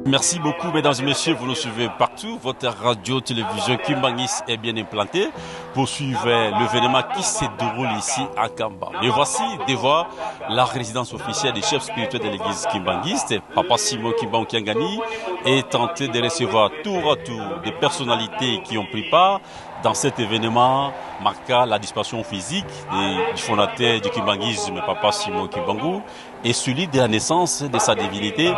Merci beaucoup, mesdames et messieurs, vous nous suivez partout. Votre radio-télévision Kimbangis est bien implantée pour suivre l'événement qui se déroule ici à Kamba. Et voici devant la résidence officielle des chefs spirituels de l'église kimbangiste, Papa Simon Kimbangu Kiangani, est tenté de recevoir tour à tour des personnalités qui ont pris part dans cet événement marquant la disparition physique du fondateur du kimbanguisme, Papa Simon Kimbangu, et celui de la naissance de sa divinité,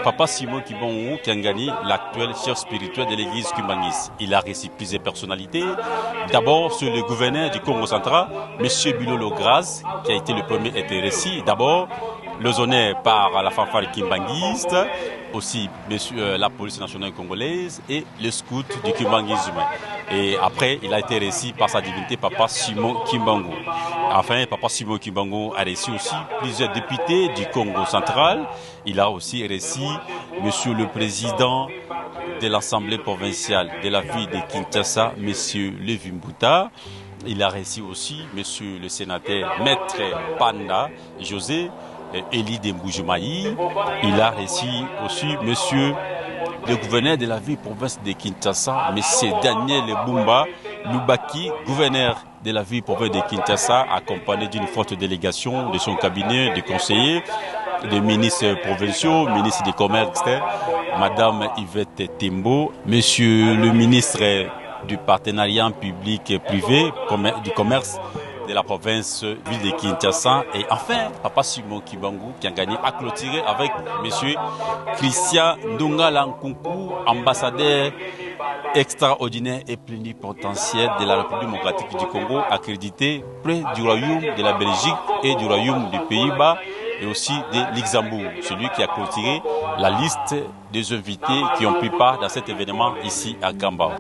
Papa Simon Kimbangu Kiangani, l'actuel chef spirituel de l'église kimbanguiste. Il a reçu plusieurs personnalités. D'abord, sur le gouverneur du Congo central, M. Bilolo Graz, qui a été le premier intéressé. D'abord, les honneurs par la fanfare kimbanguiste, aussi la police nationale congolaise et le scout du kimbanguisme. Et après, il a été reçu par sa divinité Papa Simon Kimbangu. Enfin, Papa Simon Kimbangu a reçu aussi plusieurs députés du Congo central. Il a aussi reçu Monsieur le Président de l'Assemblée provinciale de la ville de Kinshasa, Monsieur Lévi Mbuta. Il a reçu aussi Monsieur le sénateur Maître Panda José Eli Demboujumaï. Il a reçu aussi Monsieur le gouverneur de la ville province de Kinshasa, M. Daniel Bumba Lubaki, gouverneur de la ville province de Kinshasa, accompagné d'une forte délégation de son cabinet, de conseillers, des ministres provinciaux, ministre du commerce, Madame Yvette Tembo, Monsieur le ministre du partenariat public-privé, du commerce de la province ville de Kinshasa. Et enfin, Papa Simon Kimbangu Kiangani a clôturé avec Monsieur Christian Ndongala Nkunku, ambassadeur extraordinaire et plénipotentiaire de la République démocratique du Congo, accrédité près du royaume de la Belgique et du royaume des Pays-Bas et aussi de Luxembourg, celui qui a clôturé la liste des invités qui ont pris part dans cet événement ici à Kamba.